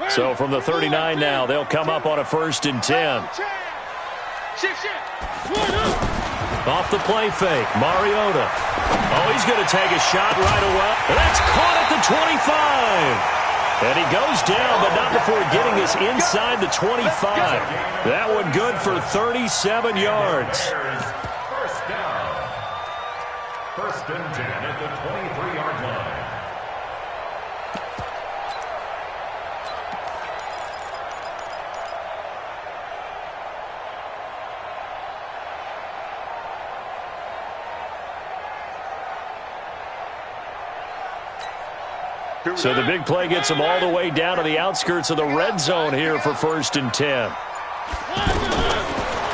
So from the 39 now, they'll come up on a 1st and 10. Off the play fake, Mariota. Oh, he's going to take a shot right away. That's caught at the 25. And he goes down, but not before getting us inside the 25. That one good for 37 yards. First down. 1st and 10 at the 23-yard line. So the big play gets him all the way down to the outskirts of the red zone here for 1st and 10.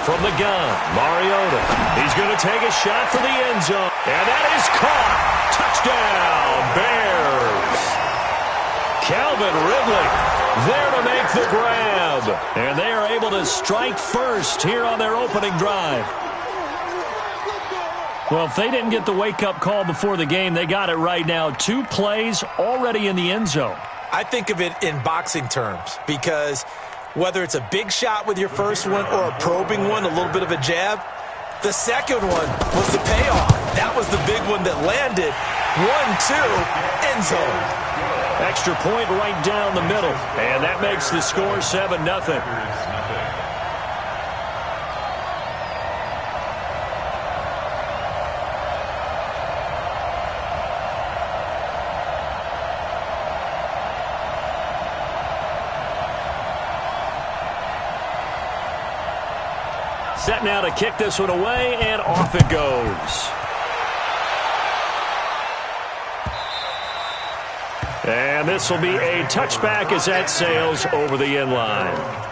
From the gun, Mariota. He's going to take a shot for the end zone. And that is caught. Touchdown, Bears. Calvin Ridley there to make the grab. And they are able to strike first here on their opening drive. Well, if they didn't get the wake-up call before the game, they got it right now. 2 plays already in the end zone. I think of it in boxing terms because whether it's a big shot with your first one or a probing one, a little bit of a jab, the second one was the payoff. That was the big one that landed. 1-2, end zone. Extra point right down the middle. And that makes the score 7-0. Set now to kick this one away, and off it goes. And this will be a touchback as that sails over the end line.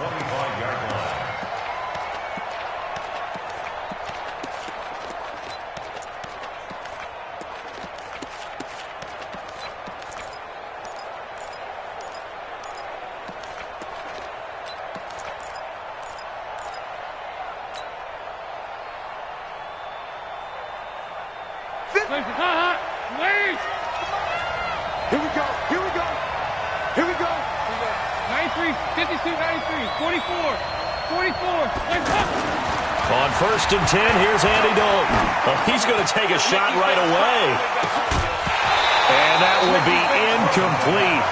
Here we go. Here we go. Here we go. 93, 52, 93, 44, 44. Let's go. On 1st and 10, here's Andy Dalton. Well, he's going to take a shot right away. And that will be incomplete.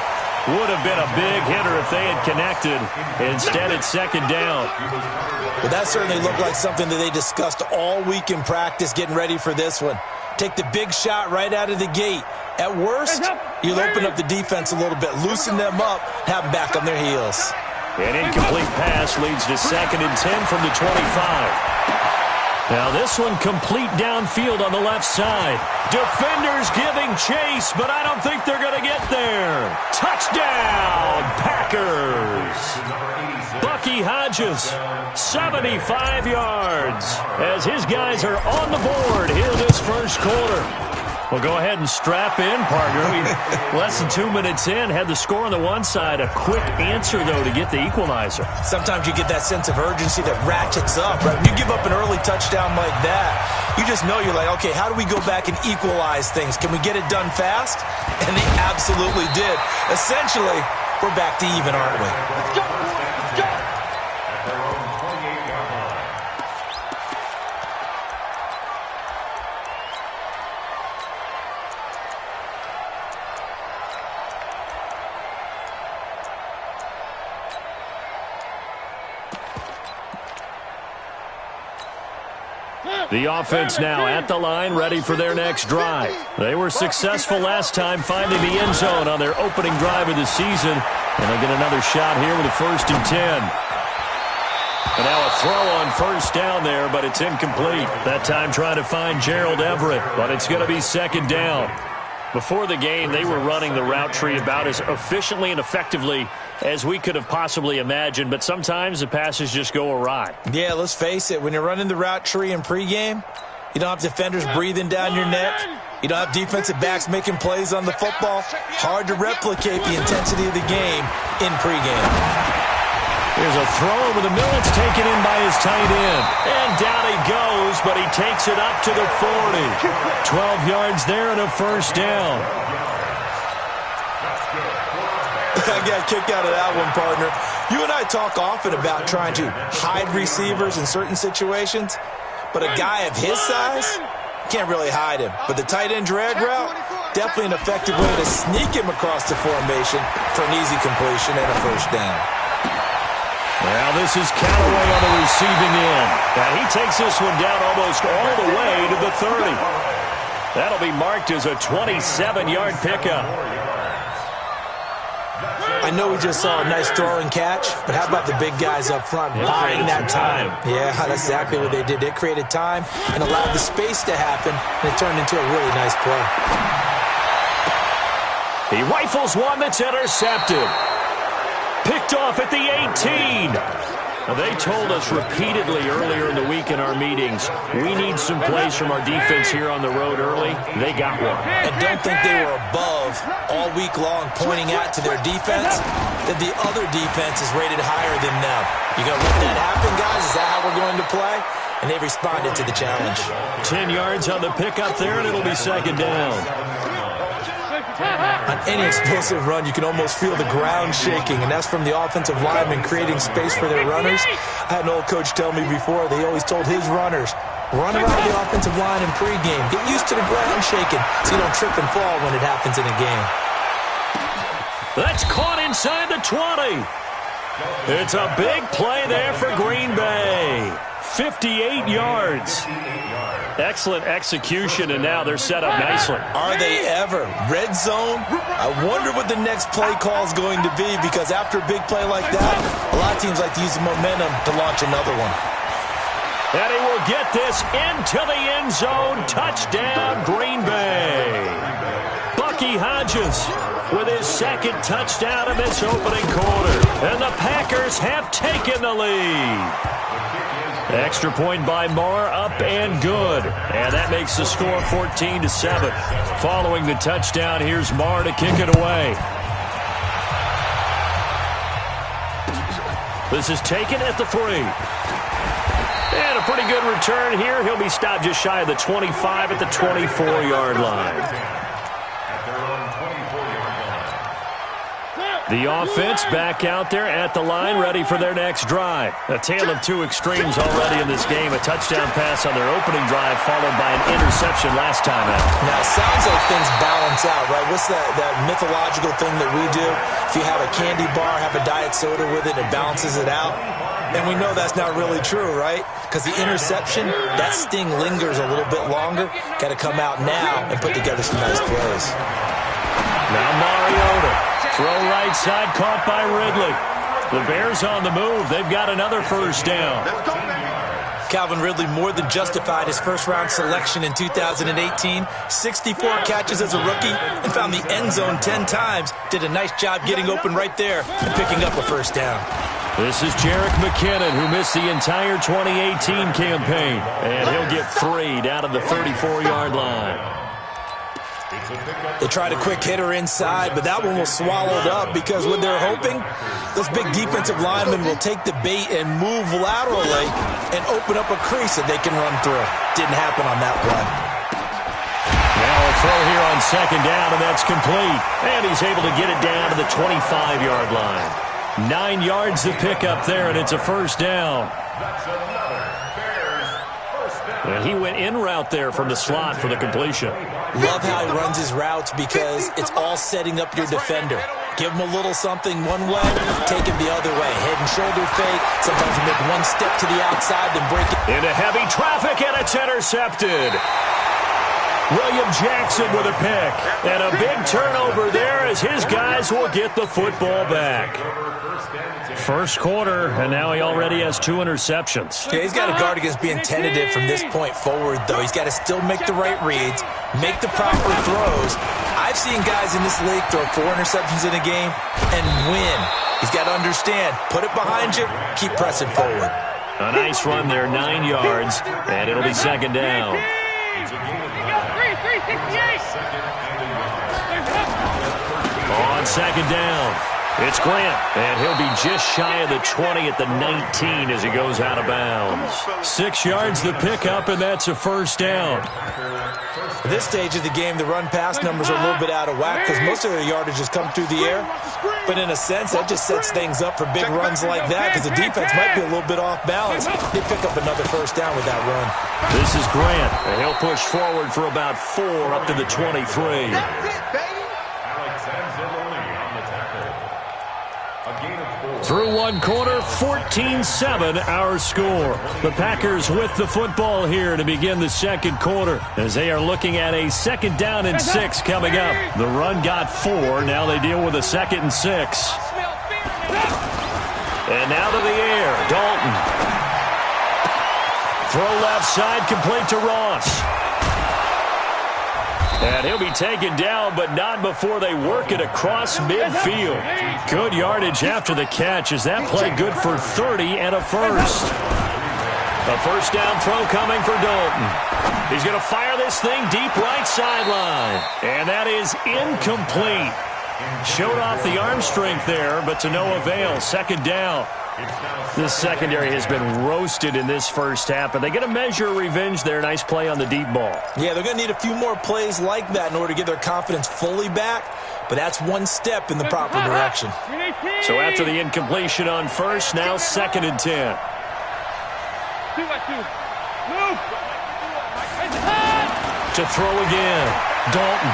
Would have been a big hitter if they had connected. Instead, it's 2nd down. Well, that certainly looked like something that they discussed all week in practice getting ready for this one. Take the big shot right out of the gate. At worst, you'll open up the defense a little bit, loosen them up, have them back on their heels. An incomplete pass leads to 2nd and 10 from the 25. Now this one complete downfield on the left side. Defenders giving chase, but I don't think they're going to get there. Touchdown, Packers. Bucky Hodges, 75 yards, as his guys are on the board here this first quarter. Well, go ahead and strap in, partner. Less than 2 minutes in, had the score on the one side. A quick answer, though, to get the equalizer. Sometimes you get that sense of urgency that ratchets up, right? When you give up an early touchdown like that, you just know you're like, okay, how do we go back and equalize things? Can we get it done fast? And they absolutely did. Essentially, we're back to even, aren't we? Let's go. Let's go. The offense now at the line, ready for their next drive. They were successful last time finding the end zone on their opening drive of the season. And they'll get another shot here with a 1st and 10. And now a throw on 1st down there, but it's incomplete. That time trying to find Gerald Everett, but it's going to be 2nd down. Before the game, they were running the route tree about as efficiently and effectively as we could have possibly imagined, but sometimes the passes just go awry. Yeah, let's face it. When you're running the route tree in pregame, you don't have defenders breathing down your neck. You don't have defensive backs making plays on the football. Hard to replicate the intensity of the game in pregame. Here's a throw over the middle. It's taken in by his tight end. And down he goes, but he takes it up to the 40. 12 yards there and a 1st down. I got a kick out of that one, partner. You and I talk often about trying to hide receivers in certain situations, but a guy of his size can't really hide him. But the tight end drag route, definitely an effective way to sneak him across the formation for an easy completion and a first down. Well, this is Callaway on the receiving end. Now he takes this one down almost all the way to the 30. That'll be marked as a 27-yard pickup. I know we just saw a nice throwing catch, but how about the big guys up front buying that time? Yeah, that's exactly what they did. They created time and allowed the space to happen, and it turned into a really nice play. He rifles one that's intercepted. Picked off at the 18. Now, they told us repeatedly earlier in the week in our meetings, we need some plays from our defense here on the road early. They got one. And don't think they were above all week long pointing out to their defense that the other defense is rated higher than them. You going to let that happen, guys? Is that how we're going to play? And they responded to the challenge. 10 yards on the pickup there, and it'll be second down. On any explosive run, you can almost feel the ground shaking, and that's from the offensive linemen creating space for their runners. I had an old coach tell me before, they always told his runners, run around the offensive line in pregame. Get used to the ground shaking so you don't trip and fall when it happens in a game. That's caught inside the 20. It's a big play there for Green Bay. 58 yards. Excellent execution, and now they're set up nicely. Are they ever? Red zone? I wonder what the next play call is going to be, because after a big play like that, a lot of teams like to use the momentum to launch another one. And he will get this into the end zone. Touchdown, Green Bay. Bucky Hodges with his second touchdown in this opening quarter. And the Packers have taken the lead. Extra point by Marr, up and good. And that makes the score 14-7. Following the touchdown, here's Marr to kick it away. This is taken at the 3. And a pretty good return here. He'll be stopped just shy of the 25 at the 24-yard line. The offense back out there at the line, ready for their next drive. A tale of two extremes already in this game. A touchdown pass on their opening drive, followed by an interception last time out. Now, it sounds like things balance out, right? What's that mythological thing that we do? If you have a candy bar, have a diet soda with it, it balances it out. And we know that's not really true, right? Because the interception, that sting lingers a little bit longer. Got to come out now and put together some nice plays. Now Mariota. Throw right side, caught by Ridley. The Bears on the move. They've got another first down. Calvin Ridley more than justified his first-round selection in 2018. 64 catches as a rookie and found the end zone 10 times. Did a nice job getting open right there and picking up a first down. This is Jerick McKinnon, who missed the entire 2018 campaign. And he'll get 3 down to the 34-yard line. They tried a quick hitter inside, but that one was swallowed up because what they're hoping, those big defensive linemen will take the bait and move laterally and open up a crease that they can run through. Didn't happen on that play. Now a throw here on second down, and that's complete. And he's able to get it down to the 25-yard line. 9 yards to pick up there, and it's a first down. And he went in route there from the slot for the completion. Love how he runs his routes because it's all setting up your defender. Give him a little something one way, take him the other way. Head and shoulder fake. Sometimes you make one step to the outside, then break it. Into heavy traffic, and it's intercepted. William Jackson with a pick. And a big turnover there as his guys will get the football back. First quarter, and now he already has 2 interceptions. Yeah, he's got to guard against being tentative from this point forward, though. He's got to still make the right reads, make the proper throws. I've seen guys in this league throw 4 interceptions in a game and win. He's got to understand, put it behind you, keep pressing forward. A nice run there, 9 yards, and it'll be second down. On second down, It's Grant, and he'll be just shy of the 20 at the 19 as he goes out of bounds. 6 yards the pickup, and that's a first down. At this stage of the game, the run-pass numbers are a little bit out of whack because most of their yardage has come through the air. But in a sense, that just sets things up for big runs like that because the defense might be a little bit off balance. They pick up another first down with that run. This is Grant, and he'll push forward for about 4 up to the 23. Through one quarter, 14-7 our score. The Packers with the football here to begin the second quarter as they are looking at a 2nd down and 6 coming up. The run got 4. Now they deal with a 2nd and 6. And now to the air, Dalton. Throw left side, complete to Ross. And he'll be taken down, but not before they work it across midfield. Good yardage after the catch as that play good for 30 and a first. A first down throw coming for Dalton. He's going to fire this thing deep right sideline. And that is incomplete. Showed off the arm strength there, but to no avail. 2nd down. This secondary has been roasted in this first half, but they get a measure of revenge there. Nice play on the deep ball. Yeah, they're going to need a few more plays like that in order to get their confidence fully back, but that's one step in the proper direction. So after the incompletion on first, now 2nd and 10. 2 by 2. Move. To throw again, Dalton.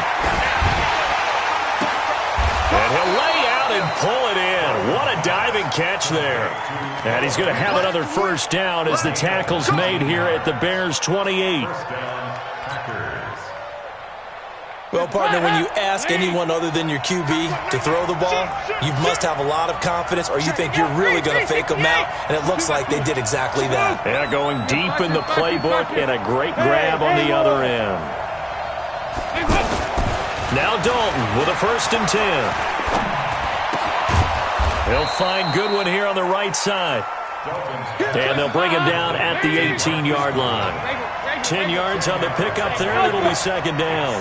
And he'll lay out and pull it in. What a diving catch there. And he's going to have another first down as the tackle's made here at the Bears' 28. Well, partner, when you ask anyone other than your QB to throw the ball, you must have a lot of confidence or you think you're really going to fake them out, and it looks like they did exactly that. Yeah, going deep in the playbook and a great grab on the other end. Now Dalton with a 1st and 10. He'll find Goodwin here on the right side. And they'll bring him down at the 18-yard line. 10 yards on the pickup there, and it'll be 2nd down.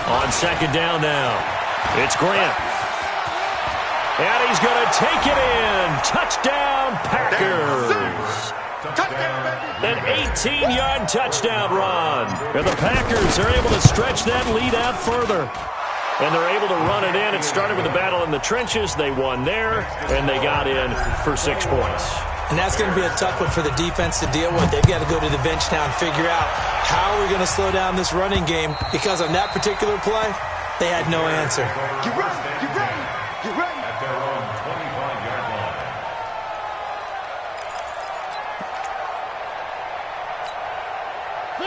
On 2nd down now, it's Grant. And he's going to take it in. Touchdown, Packers. An 18-yard touchdown run. And the Packers are able to stretch that lead out further. And they're able to run it in. It started with a battle in the trenches. They won there, and they got in for 6 points. And that's going to be a tough one for the defense to deal with. They've got to go to the bench now and figure out how we're going to slow down this running game, because on that particular play, they had no answer. Get ready. Get ready. Get ready. At their own 25-yard line.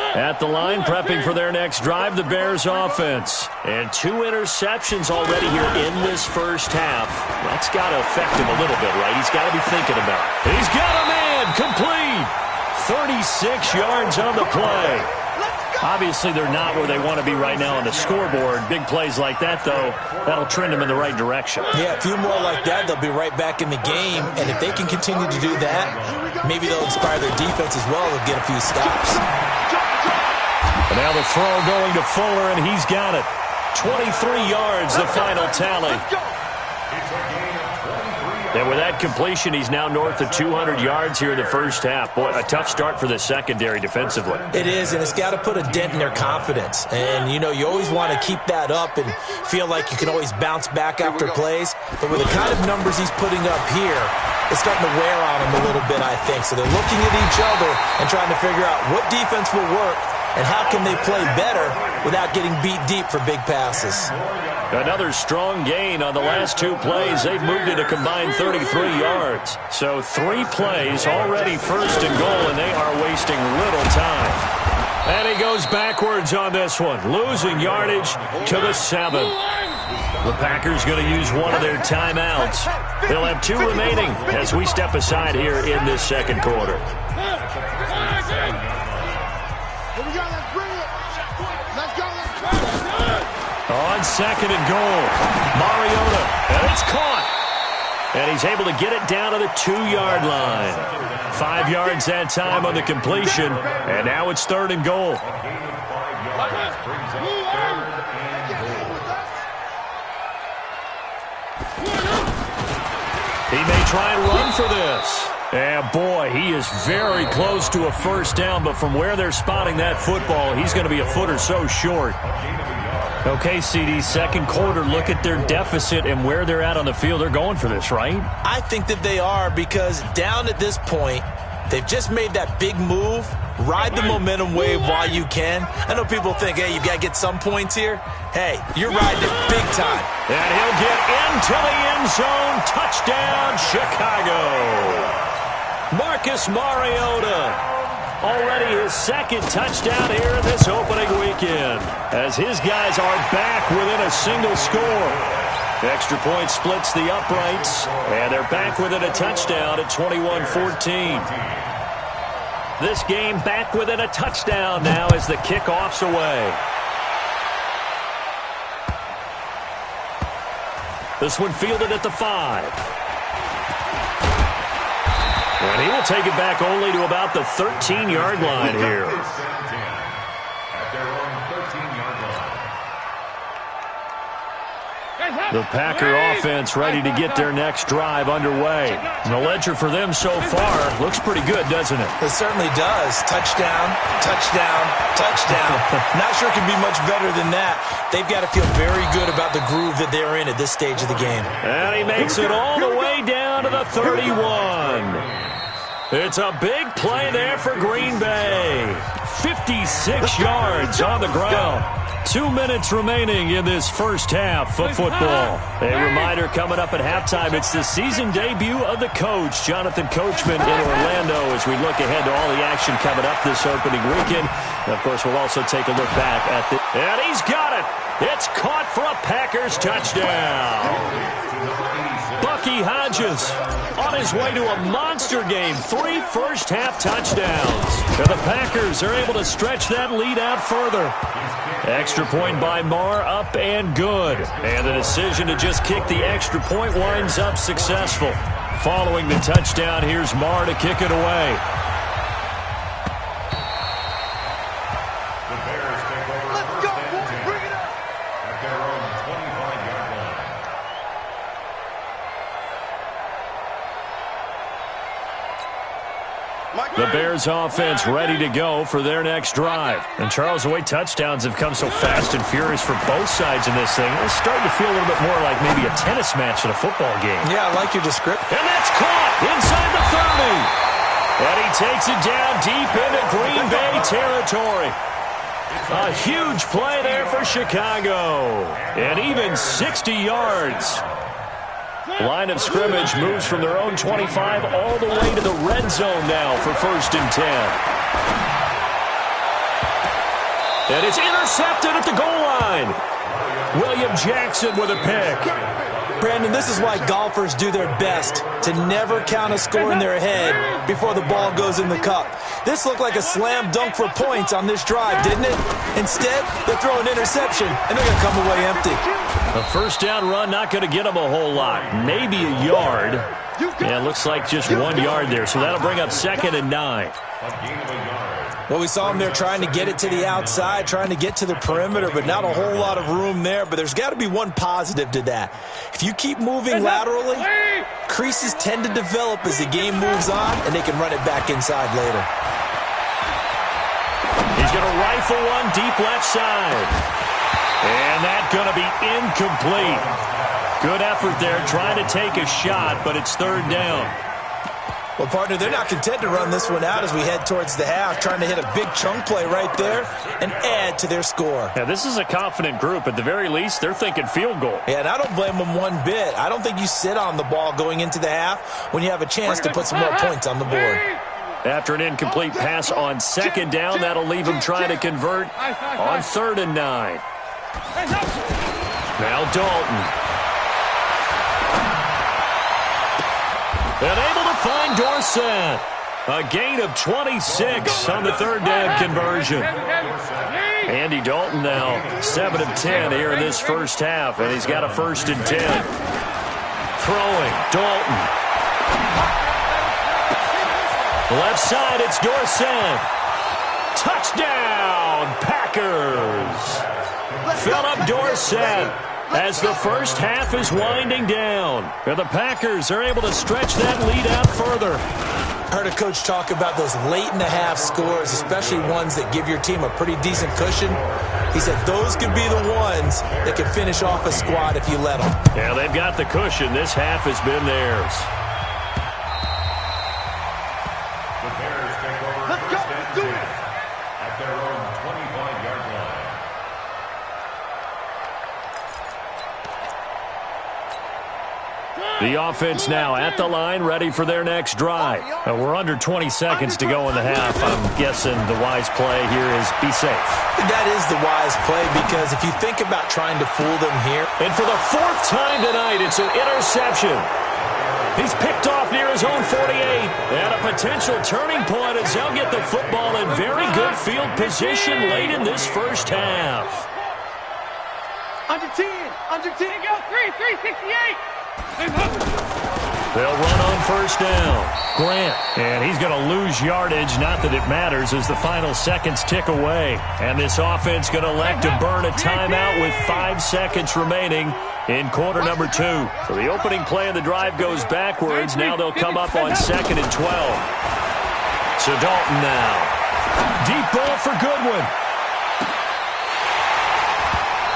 At the line, prepping for their next drive, the Bears offense. And 2 interceptions already here in this first half. That's got to affect him a little bit, right? He's got to be thinking about it. He's got a man complete. 36 yards on the play. Obviously, they're not where they want to be right now on the scoreboard. Big plays like that, though, that'll trend them in the right direction. Yeah, a few more like that, they'll be right back in the game. And if they can continue to do that, maybe they'll inspire their defense as well and get a few stops. And now the throw going to Fuller, and he's got it. 23 yards, the final tally. And with that completion, he's now north of 200 yards here in the first half. Boy, a tough start for the secondary defensively. It is, and it's got to put a dent in their confidence. And, you know, you always want to keep that up and feel like you can always bounce back after plays. But with the kind of numbers he's putting up here, it's starting to wear on him a little bit, I think. So they're looking at each other and trying to figure out what defense will work and how can they play better without getting beat deep for big passes. Another strong gain on the last 2 plays. They've moved it a combined 33 yards. So 3 plays, already 1st and goal, and they are wasting little time. And he goes backwards on this one, losing yardage to the 7. The Packers going to use one of their timeouts. They'll have 2 remaining as we step aside here in this second quarter. On 2nd and goal, Mariota, and it's caught. And he's able to get it down to the 2-yard line. 5 yards that time on the completion, and now it's 3rd and goal. brings up 3rd and goal. He may try and run for this. And boy, he is very close to a first down, but from where they're spotting that football, he's going to be a foot or so short. Okay, CD, second quarter, look at their deficit and where they're at on the field. They're going for this, right? I think that they are, because down at this point, they've just made that big move. Ride the momentum wave while you can. I know people think, hey, you got to get some points here. Hey, you're riding it big time. And he'll get into the end zone. Touchdown, Chicago. Marcus Mariota, already his second touchdown here in this opening weekend, as his guys are back within a single score. Extra point splits the uprights, and they're back within a touchdown at 21-14. This game back within a touchdown now as the kickoff's away. This one fielded at the 5. And he will take it back only to about the 13-yard line here. At their own 13-yard line. The Packer offense ready to get their next drive underway. And the ledger for them so far looks pretty good, doesn't it? It certainly does. Touchdown, touchdown, touchdown. Not sure it can be much better than that. They've got to feel very good about the groove that they're in at this stage of the game. And he makes it all the way down to the 31. It's a big play there for Green Bay. 56 yards on the ground. 2 minutes remaining in this first half of football. A reminder coming up at halftime, it's the season debut of the coach, Jonathan Coachman, in Orlando, as we look ahead to all the action coming up this opening weekend. And of course, we'll also take a look back at the... And he's got it! It's caught for a Packers touchdown. Bucky Hodges on his way to a monster game. 3 first-half touchdowns. And the Packers are able to stretch that lead out further. Extra point by Marr, up and good. And the decision to just kick the extra point winds up successful. Following the touchdown, here's Marr to kick it away. The Bears take over. Let's go, boys, bring it up. At their own 25-yard line. The Bears offense ready to go for their next drive. And Charles, the way touchdowns have come so fast and furious for both sides in this thing, it's starting to feel a little bit more like maybe a tennis match in a football game. Yeah, I like your description. And that's caught inside the 30. And he takes it down deep into Green Bay territory. A huge play there for Chicago. And even 60 yards. Line of scrimmage moves from their own 25 all the way to the red zone now for 1st and 10. And it's intercepted at the goal line. William Jackson with a pick. Brandon, this is why golfers do their best to never count a score in their head before the ball goes in the cup. This looked like a slam dunk for points on this drive, didn't it? Instead, they throw an interception, and they're going to come away empty. A first down run, not going to get them a whole lot. Maybe a yard. Yeah, it looks like just 1 yard there, so that'll bring up 2nd and 9. Well, we saw them there trying to get it to the outside, trying to get to the perimeter, but not a whole lot of room there. But there's got to be one positive to that. If you keep moving laterally, creases tend to develop as the game moves on, and they can run it back inside later. He's going to rifle one deep left side. And that's going to be incomplete. Good effort there, trying to take a shot, but it's 3rd down. Well, partner, they're not content to run this one out as we head towards the half, trying to hit a big chunk play right there and add to their score. Yeah, this is a confident group. At the very least, they're thinking field goal. Yeah, and I don't blame them one bit. I don't think you sit on the ball going into the half when you have a chance to put some more points on the board. After an incomplete pass on 2nd down, that'll leave him trying to convert on 3rd and 9. Now Dalton. And able to find Dorsett. A gain of 26 on the 3rd down conversion. Andy Dalton now 7 of 10 here in this first half, and he's got a 1st and 10. Throwing, Dalton. Left side, it's Dorsett. Touchdown, Packers! Philip Dorsett, as the first half is winding down. And the Packers are able to stretch that lead out further. I heard a coach talk about those late-in-the-half scores, especially ones that give your team a pretty decent cushion. He said those could be the ones that can finish off a squad if you let them. Yeah, they've got the cushion. This half has been theirs. The Bears take over first and 10 at their own 25-yard line. The offense now at the line, ready for their next drive. We're under 20 seconds to go in the half. I'm guessing the wise play here is be safe. That is the wise play, because if you think about trying to fool them here. And for the fourth time tonight, it's an interception. He's picked off near his own 48. And a potential turning point as they'll get the football in very good field position late in this first half. Under 10. Go 368. They'll run on first down. Grant, and he's going to lose yardage. Not that it matters as the final seconds tick away. And this offense going to elect to burn a timeout with 5 seconds remaining in quarter number 2. So the opening play of the drive goes backwards. Now they'll come up on 2nd and 12. So Dalton now. Deep ball for Goodwin.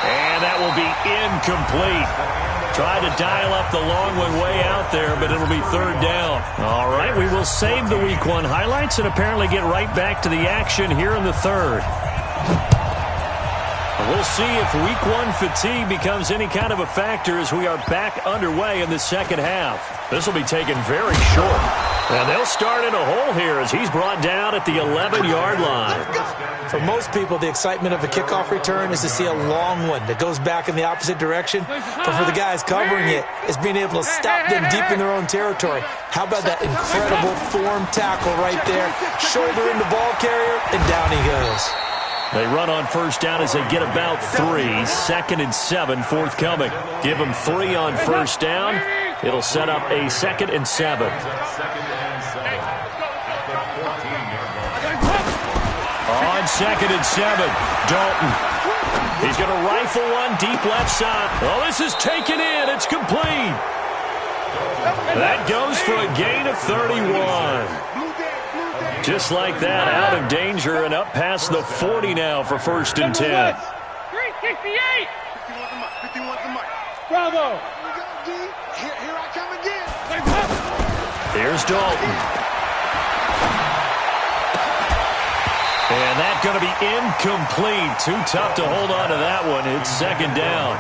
And that will be incomplete. Tried to dial up the long one way out there, but it'll be third down. All right, we will save the Week 1 highlights and apparently get right back to the action here in the third. We'll see if Week 1 fatigue becomes any kind of a factor as we are back underway in the second half. This will be taken very short. And they'll start in a hole here as he's brought down at the 11-yard line. For most people, the excitement of a kickoff return is to see a long one that goes back in the opposite direction. But for the guys covering it, it's being able to stop them deep in their own territory. How about that incredible form tackle right there? Shoulder in the ball carrier, and down he goes. They run on first down as they get about 3. 2nd and 7 forthcoming. Give them 3 on first down. It'll set up a 2nd and 7. On 2nd and 7, Dalton. He's going to rifle one deep left side. Oh, this is taken in. It's complete. That goes for a gain of 31. Just like that, out of danger and up past the 40 now for 1st and 10. 368. 51 Bravo. Here I come again. Here's Dalton. And that's going to be incomplete. Too tough to hold on to that one. It's 2nd down.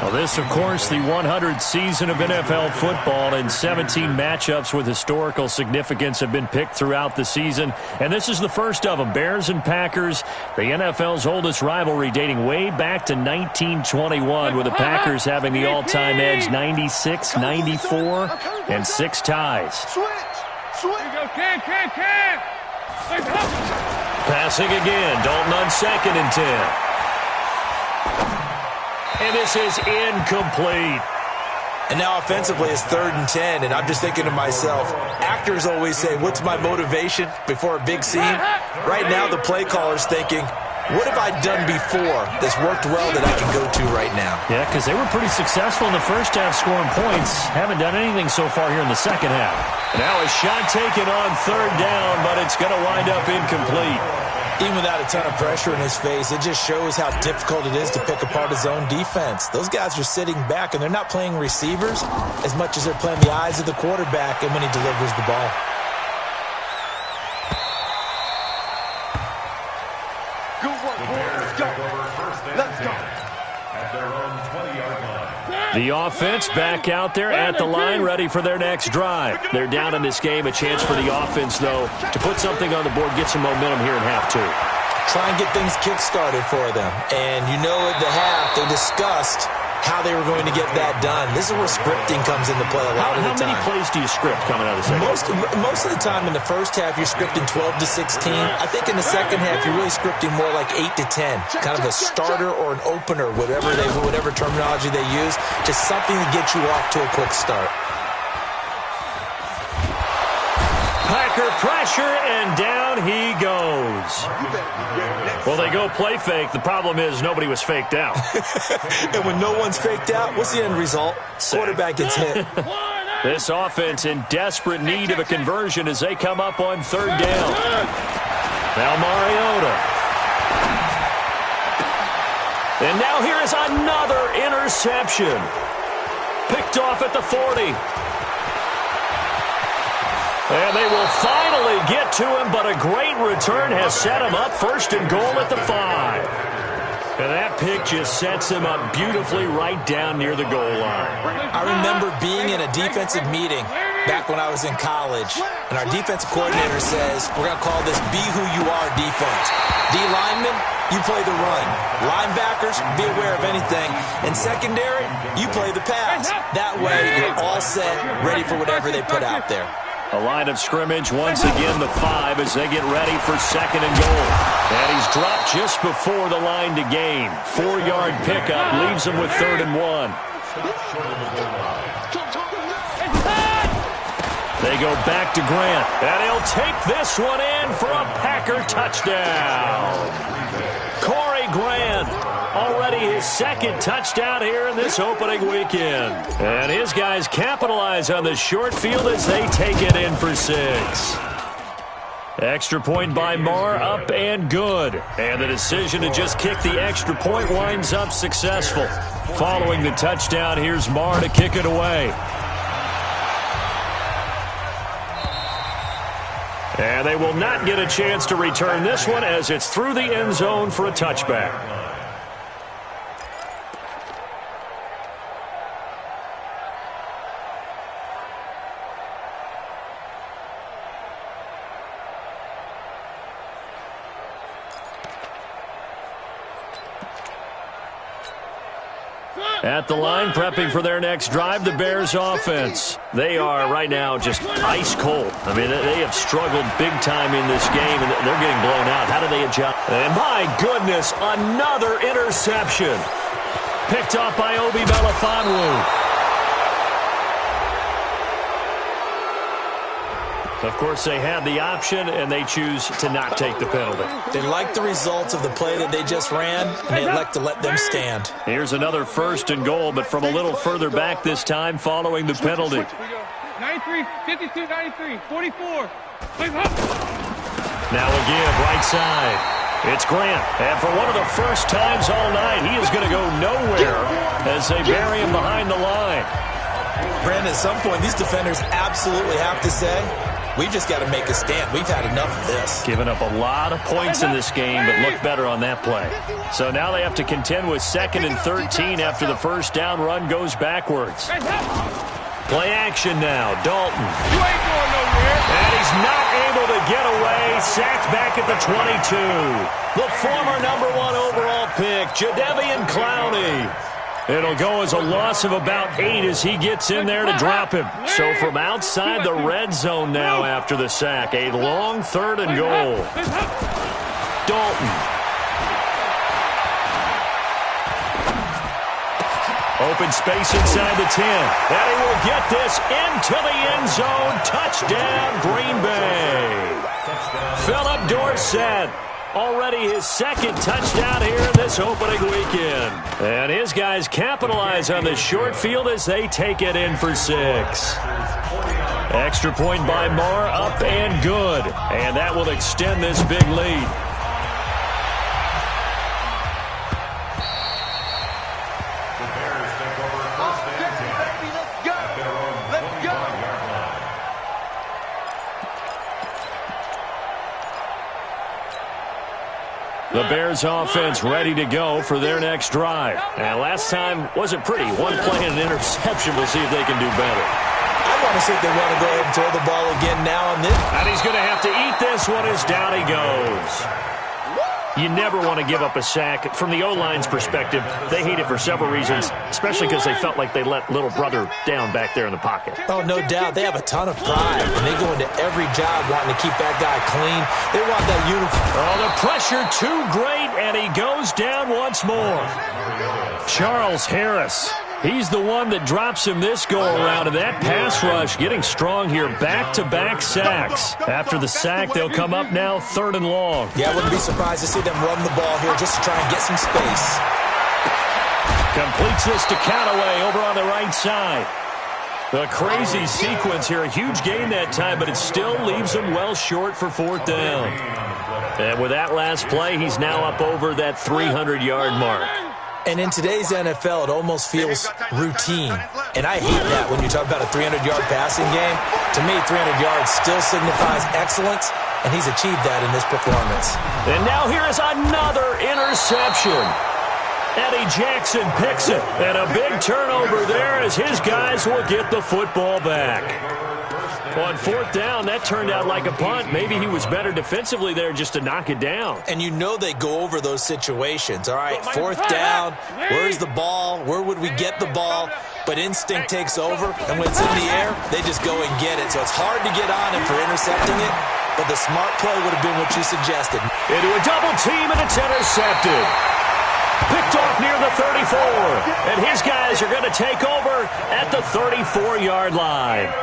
Well, this, of course, the 100th season of NFL football, and 17 matchups with historical significance have been picked throughout the season. And this is the first of them, Bears and Packers, the NFL's oldest rivalry dating way back to 1921, with the Packers having the all-time edge 96, 94, and 6 ties. Switch. Here we go, Cam. Passing again, Dalton on 2nd and 10. And this is incomplete. And now offensively it's 3rd and 10, and I'm just thinking to myself, actors always say, what's my motivation before a big scene? Right now the play caller's thinking, what have I done before that's worked well that I can go to right now? Yeah, because they were pretty successful in the first half scoring points. Haven't done anything so far here in the second half. Now a shot taken on 3rd down, but it's going to wind up incomplete. Even without a ton of pressure in his face, it just shows how difficult it is to pick apart his own defense. Those guys are sitting back, and they're not playing receivers as much as they're playing the eyes of the quarterback and when he delivers the ball. Good work, boys. Let's go. Let's go. At their own 20-yard line. The offense back out there at the line, ready for their next drive. They're down in this game. A chance for the offense, though, to put something on the board, get some momentum here in half 2. Try and get things kick-started for them. And you know at the half, they discussed how they were going to get that done. This is where scripting comes into play a lot of the time. How many plays do you script coming out of the second? Most of the time in the first half, you're scripting 12 to 16. I think in the second half, you're really scripting more like 8 to 10. Kind of a starter or an opener, whatever terminology they use. Just something to get you off to a quick start. Linebacker pressure, and down he goes. Well, they go play fake. The problem is nobody was faked out. And when no one's faked out, what's the end result? Quarterback gets hit. This offense in desperate need of a conversion as they come up on third down. Now Mariota. And now here is another interception. Picked off at the 40. And they will finally get to him, but a great return has set him up first and goal at the 5. And that pick just sets him up beautifully right down near the goal line. I remember being in a defensive meeting back when I was in college, and our defensive coordinator says, we're going to call this be who you are defense. D linemen, you play the run. Linebackers, be aware of anything. And secondary, you play the pass. That way, you're all set, ready for whatever they put out there. A line of scrimmage, once again the 5 as they get ready for second and goal. And he's dropped just before the line to gain. 4-yard pickup leaves him with third and 1. They go back to Grant, and he'll take this one in for a Packer touchdown. Corey Grant, already his second touchdown here in this opening weekend. And his guys capitalize on the short field as they take it in for 6. Extra point by Marr, up and good. And the decision to just kick the extra point winds up successful. Following the touchdown, here's Marr to kick it away. And they will not get a chance to return this one as it's through the end zone for a touchback. At the line, prepping for their next drive, the Bears offense. They are right now just ice cold. I mean, they have struggled big time in this game, and they're getting blown out. How do they adjust? And my goodness, another interception. Picked off by Obi Melifonwu. Of course, they had the option, and they choose to not take the penalty. They like the results of the play that they just ran, and they elect to let them stand. Here's another first and goal, but from a little further back this time following the penalty. 93, 52, 93, 44. Now again, right side. It's Grant, and for one of the first times all night, he is going to go nowhere as they bury him behind the line. Brandon, at some point, these defenders absolutely have to say, we've just got to make a stand. We've had enough of this. Given up a lot of points in this game, but looked better on that play. So now they have to contend with 2nd and 13 after the first down run goes backwards. Play action now. Dalton. You ain't going nowhere. And he's not able to get away. Sacked back at the 22. The former #1 overall pick, Jadeveon Clowney. It'll go as a loss of about 8 as he gets in there to drop him. So from outside the red zone now after the sack, a long 3rd and goal. Dalton. Open space inside the 10. And he will get this into the end zone. Touchdown, Green Bay. Philip Dorsett. Already his 2nd touchdown here in this opening weekend. And his guys capitalize on the short field as they take it in for 6. Extra point by Marr, up and good. And that will extend this big lead. The Bears offense ready to go for their next drive. And last time wasn't pretty. One play and an interception. We'll see if they can do better. I want to see if they want to go ahead and throw the ball again now and then. And he's going to have to eat this one as down he goes. You never want to give up a sack. From the O-line's perspective, they hate it for several reasons, especially because they felt like they let little brother down back there in the pocket. Oh, no doubt. They have a ton of pride, and they go into every job wanting to keep that guy clean. They want that uniform. Oh, the pressure too great, and he goes down once more. Charles Harris He's the one that drops him this go-around, and that pass rush getting strong here. Back-to-back sacks. After the sack, they'll come up now 3rd and long. Yeah, I wouldn't be surprised to see them run the ball here just to try and get some space. Completes this to Callaway over on the right side. A crazy sequence here. A huge gain that time, but it still leaves him well short for 4th down. And with that last play, he's now up over that 300-yard mark. And in today's NFL, it almost feels routine. And I hate that when you talk about a 300-yard passing game. To me, 300 yards still signifies excellence, and he's achieved that in this performance. And now here is another interception. Eddie Jackson picks it. And a big turnover there as his guys will get the football back. On 4th down, that turned out like a punt. Maybe he was better defensively there just to knock it down. And you know they go over those situations. All right, 4th down, where's the ball? Where would we get the ball? But instinct takes over, and when it's in the air, they just go and get it. So it's hard to get on him for intercepting it, but the smart play would have been what you suggested. Into a double team, and it's intercepted. Picked off near the 34, and his guys are going to take over at the 34-yard line.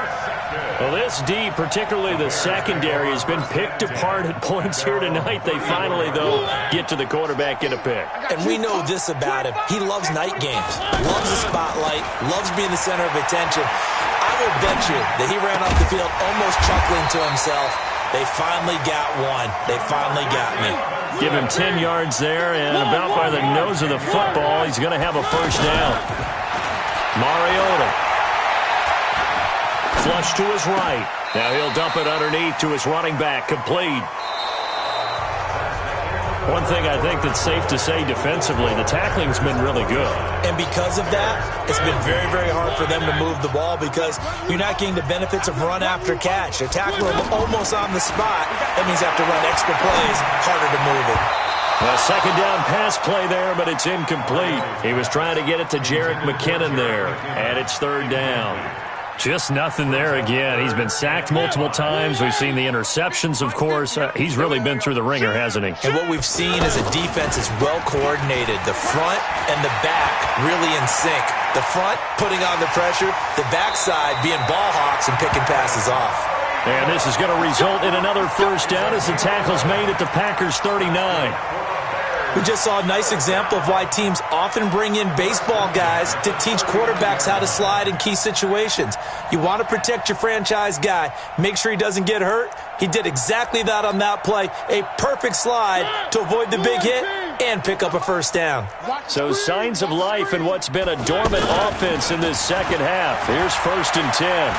Well, this D, particularly the secondary, has been picked apart at points here tonight. They finally, though, get to the quarterback, get a pick. And we know this about him. He loves night games, loves the spotlight, loves being the center of attention. I will bet you that he ran off the field almost chuckling to himself. They finally got one. They finally got me. Give him 10 yards there, and about by the nose of the football, he's going to have a 1st down. Mariota. Flush to his right. Now he'll dump it underneath to his running back. Complete. One thing I think that's safe to say defensively, the tackling's been really good. And because of that, it's been very, very hard for them to move the ball because you're not getting the benefits of run after catch. They're tackling him almost on the spot. That means they have to run extra plays, harder to move it. A 2nd down pass play there, but it's incomplete. He was trying to get it to Jerick McKinnon there, and it's 3rd down. Just nothing there again. He's been sacked multiple times. We've seen the interceptions, of course. He's really been through the ringer, hasn't he? And what we've seen is a defense is well coordinated. The front and the back really in sync. The front putting on the pressure, the backside being ball hawks and picking passes off. And this is going to result in another 1st down as the tackle's made at the Packers' 39. We just saw a nice example of why teams often bring in baseball guys to teach quarterbacks how to slide in key situations. You want to protect your franchise guy. Make sure he doesn't get hurt. He did exactly that on that play. A perfect slide to avoid the big hit and pick up a 1st down. So signs of life in what's been a dormant offense in this 2nd half. Here's 1st and 10.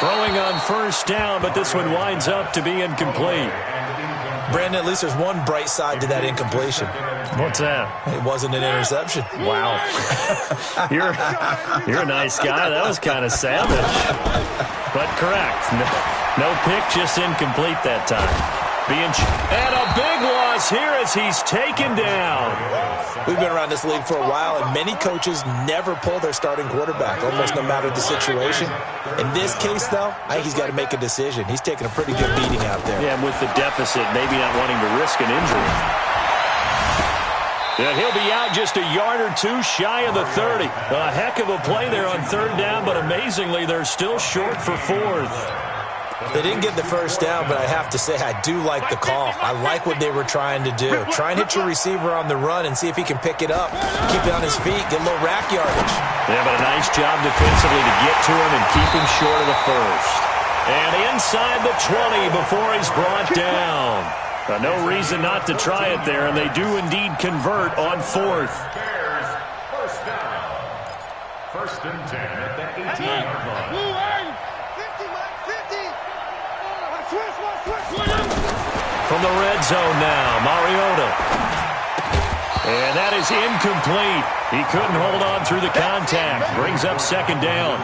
Throwing on 1st down, but this one winds up to be incomplete. Brandon, at least there's one bright side to that incompletion. What's that? It wasn't an interception. Wow. You're a nice guy. That was kind of savage. But correct. No pick, just incomplete that time. And a big loss here as he's taken down. We've been around this league for a while, and many coaches never pull their starting quarterback, almost no matter the situation. In this case, though, I think he's got to make a decision. He's taking a pretty good beating out there. Yeah, and with the deficit, maybe not wanting to risk an injury. And he'll be out just a yard or two shy of the 30. A heck of a play there on 3rd down, but amazingly, they're still short for 4th. They didn't get the 1st down, but I have to say I do like the call. I like what they were trying to do. Try and hit your receiver on the run and see if he can pick it up. Keep it on his feet, get a little rack yardage. Yeah, but a nice job defensively to get to him and keep him short of the 1st. And inside the 20 before he's brought down. No reason not to try it there, and they do indeed convert on 4th. Bears, 1st down. 1st and 10 at the 18-yard line. From the red zone now, Mariota. And that is incomplete. He couldn't hold on through the contact. Brings up 2nd down.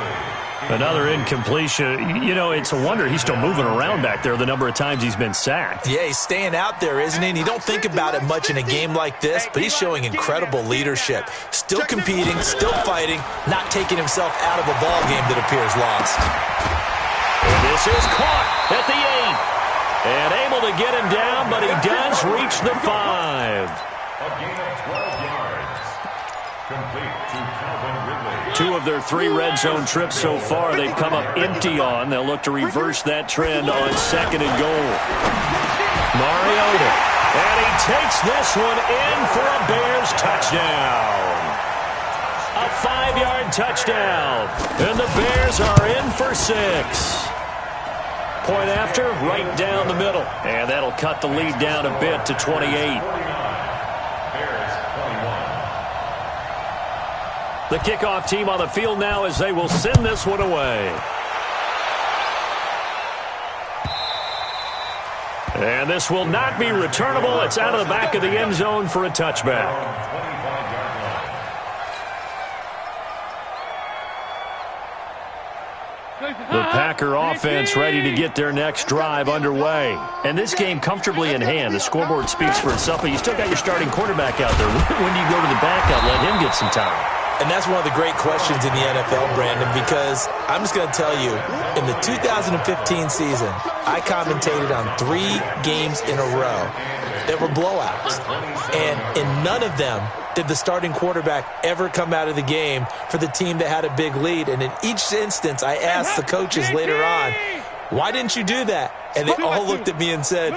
Another incompletion. You know, it's a wonder he's still moving around back there the number of times he's been sacked. Yeah, he's staying out there, isn't he? And you don't think about it much in a game like this, but he's showing incredible leadership. Still competing, still fighting, not taking himself out of a ball game that appears lost. And this is caught at the 8. And able to get him down, but he does reach the 5. A gain of 12 yards. Complete to Calvin Ridley. 2 of their 3 red zone trips so far, they've come up empty on. They'll look to reverse that trend on 2nd and goal. Mariota, and he takes this one in for a Bears touchdown. A 5-yard touchdown, and the Bears are in for 6. Point after, right down the middle, and that'll cut the lead down a bit to 28. The kickoff team on the field now as they will send this one away. And this will not be returnable. It's out of the back of the end zone for a touchback. The Packer offense ready to get their next drive underway. And this game comfortably in hand. The scoreboard speaks for itself, but you still got your starting quarterback out there. When do you go to the backup, let him get some time? And that's one of the great questions in the NFL, Brandon, because I'm just going to tell you, in the 2015 season, I commentated on 3 games in a row that were blowouts. And in none of them did the starting quarterback ever come out of the game for the team that had a big lead. And in each instance, I asked the coaches later on, why didn't you do that? And they all looked at me and said,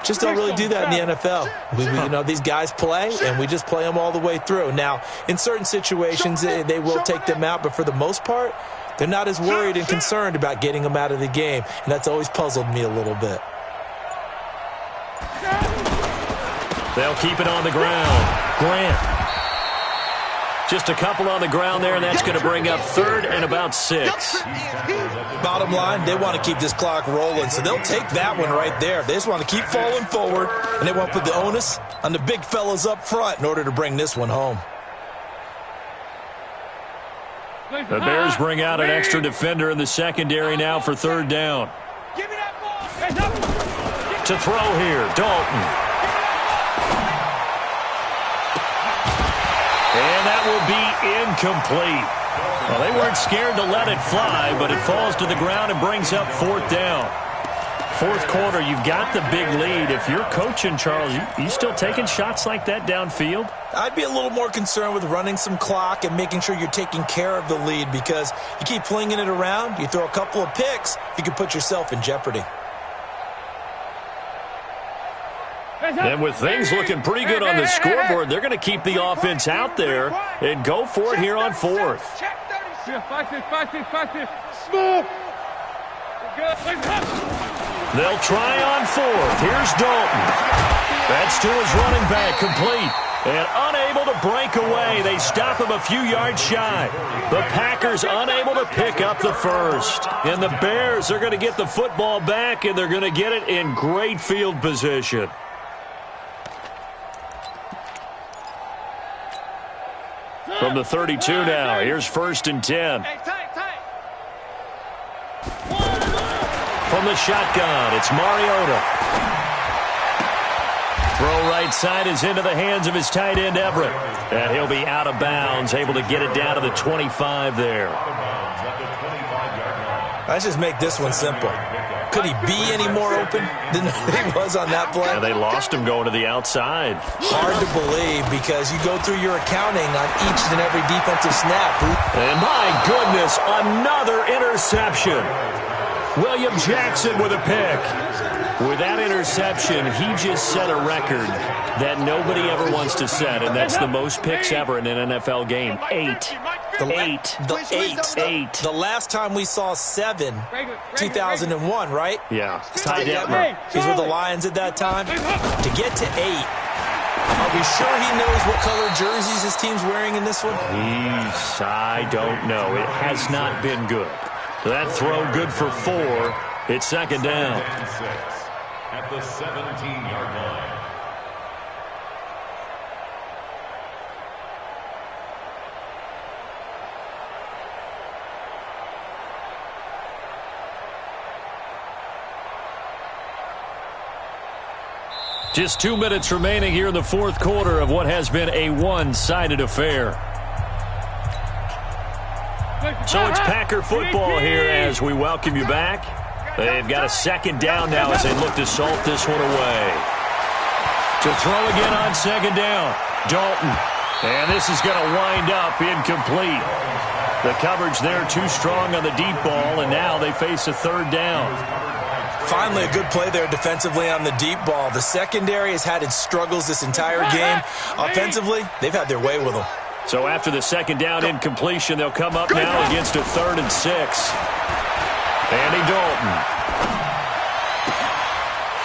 just don't really do that in the NFL. These guys play, and we just play them all the way through. Now, in certain situations, they will take them out, but for the most part, they're not as worried and concerned about getting them out of the game, and that's always puzzled me a little bit. They'll keep it on the ground. Grant. Just a couple on the ground there, and that's going to bring up 3rd and about 6. Bottom line, they want to keep this clock rolling, so they'll take that one right there. They just want to keep falling forward, and they want to put the onus on the big fellas up front in order to bring this one home. The Bears bring out an extra defender in the secondary now for 3rd down. To throw here, Dalton. And that will be incomplete. Well, they weren't scared to let it fly, but it falls to the ground and brings up 4th down. 4th quarter, you've got the big lead. If you're coaching, Charles, you still taking shots like that downfield? I'd be a little more concerned with running some clock and making sure you're taking care of the lead, because you keep flinging it around, you throw a couple of picks, you can put yourself in jeopardy. And with things looking pretty good on the scoreboard, they're going to keep the offense out there and go for it here on 4th. They'll try on 4th. Here's Dalton. That's to his running back, complete. And unable to break away. They stop him a few yards shy. The Packers unable to pick up the 1st. And the Bears are going to get the football back, and they're going to get it in great field position. From the 32 now, here's 1st and 10. From the shotgun, it's Mariota. Throw right side is into the hands of his tight end, Everett. And he'll be out of bounds, able to get it down to the 25 there. Let's just make this one simple. Could he be any more open than he was on that play? Yeah, they lost him going to the outside. Hard to believe, because you go through your accounting on each and every defensive snap. And my goodness, another interception. William Jackson with a pick. With that interception, he just set a record that nobody ever wants to set, and that's the most picks ever in an NFL game. 8. The last time we saw 7, 2001, right? Yeah. Ty Detmer. He's with the Lions at that time. To get to 8, are we sure he knows what color jerseys his team's wearing in this one? I don't know. It has not been good. That throw good for 4. It's 2nd down. At the 17-yard line. Just 2 minutes remaining here in the 4th quarter of what has been a one-sided affair. So it's Packer football here as we welcome you back. They've got a 2nd down now as they look to salt this one away. To throw again on 2nd down. Dalton. And this is going to wind up incomplete. The coverage there too strong on the deep ball, and now they face a third down. Finally, a good play there defensively on the deep ball. The secondary has had its struggles this entire game. Offensively, they've had their way with them. So after the second down incompletion, they'll come up now against a 3rd and 6. Andy Dalton.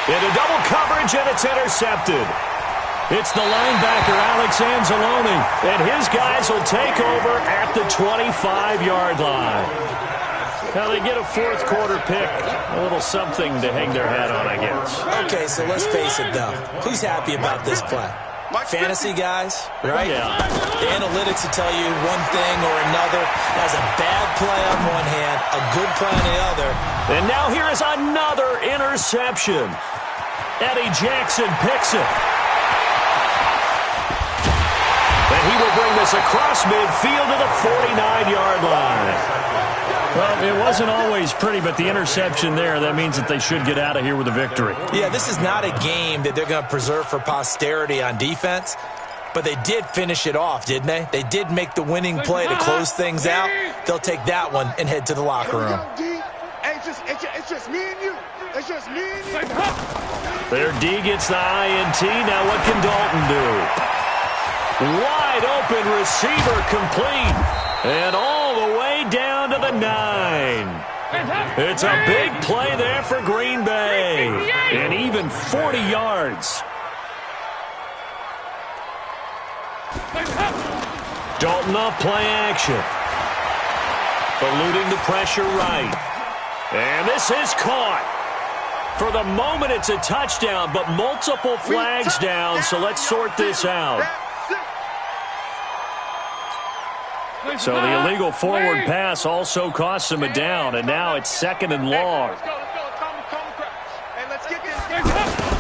Into double coverage, and it's intercepted. It's the linebacker, Alex Anzalone, and his guys will take over at the 25-yard line. Now they get a fourth-quarter pick, a little something to hang their hat on, I guess. Okay, so let's face it, though. Who's happy about this play? Fantasy guys, right? Yeah. The analytics will tell you one thing or another. Has a bad play on one hand, a good play on the other. And now here is another interception. Eddie Jackson picks it. And he will bring this across midfield to the 49-yard line. Well, it wasn't always pretty, but the interception there, that means that they should get out of here with a victory. Yeah, this is not a game that they're going to preserve for posterity on defense, but they did finish it off, didn't they? They did make the winning play to close things out. They'll take that one and head to the locker room. It's just me and you. It's just me and you. Their D gets the INT. Now what can Dalton do? Wide open receiver complete. And all the way down to the 9. It's a big play there for Green Bay. And even 40 yards. Dalton off play action. Eluding the pressure right. And this is caught. For the moment, it's a touchdown, but multiple flags down, so let's sort this out. So the illegal forward pass also costs him a down, and now it's 2nd and long.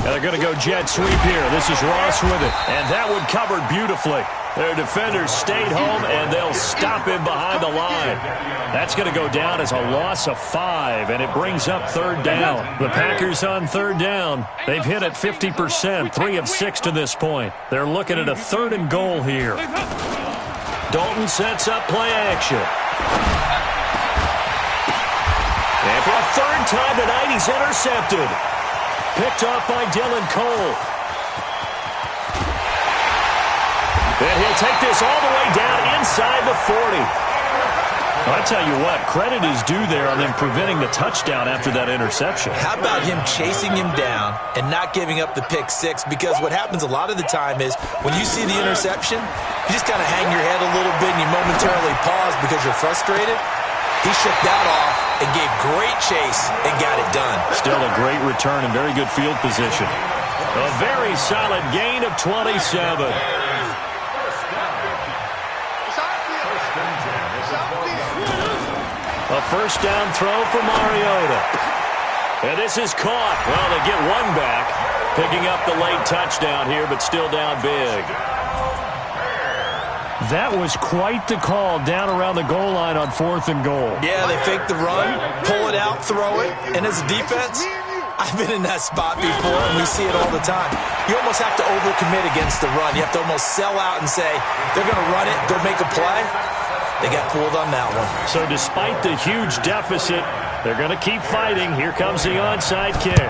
And they're going to go jet sweep here. This is Ross with it, and that one covered beautifully. Their defenders stayed home, and they'll stop him behind the line. That's going to go down as a loss of 5, and it brings up 3rd down. The Packers on 3rd down. They've hit at 50%, 3 of 6 to this point. They're looking at a 3rd and goal here. Dalton sets up play action. And for a 3rd time tonight, he's intercepted. Picked off by Dylan Cole. And he'll take this all the way down inside the 40. I tell you what, credit is due there on them preventing the touchdown after that interception. How about him chasing him down and not giving up the pick 6? Because what happens a lot of the time is when you see the interception, you just kind of hang your head a little bit and you momentarily pause because you're frustrated. He shook that off and gave great chase and got it done. Still a great return and very good field position. A very solid gain of 27. A 1st down throw for Mariota. And this is caught. Well, they get one back. Picking up the late touchdown here, but still down big. That was quite the call down around the goal line on 4th and goal. Yeah, they fake the run, pull it out, throw it. And as a defense, I've been in that spot before, and we see it all the time. You almost have to overcommit against the run. You have to almost sell out and say, they're going to run it, they'll make a play. They got pulled on that one. So despite the huge deficit, they're going to keep fighting. Here comes the onside kick.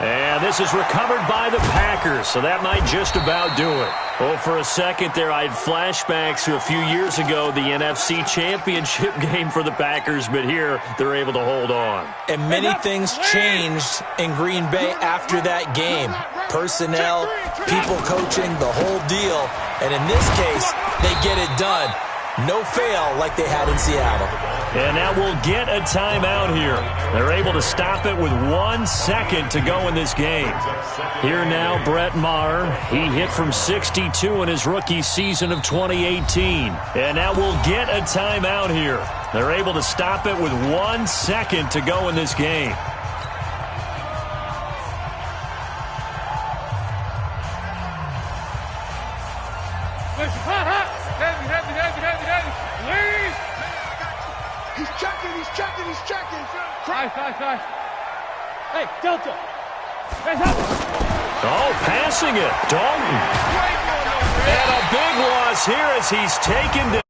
And this is recovered by the Packers, so that might just about do it. Oh, for a second there, I had flashbacks to a few years ago, the NFC Championship game for the Packers, but here they're able to hold on. And many things changed in Green Bay after that game. Personnel, people coaching, the whole deal. And in this case, they get it done. No fail like they had in Seattle. And now we'll get a timeout here. They're able to stop it with 1 second to go in this game. Here now, Brett Maher. He hit from 62 in his rookie season of 2018. And now we'll get a timeout here. They're able to stop it with 1 second to go in this game. He's checking. Nice. Hey, Delta. Oh, passing it. Dalton. And a big one across here as he's taken to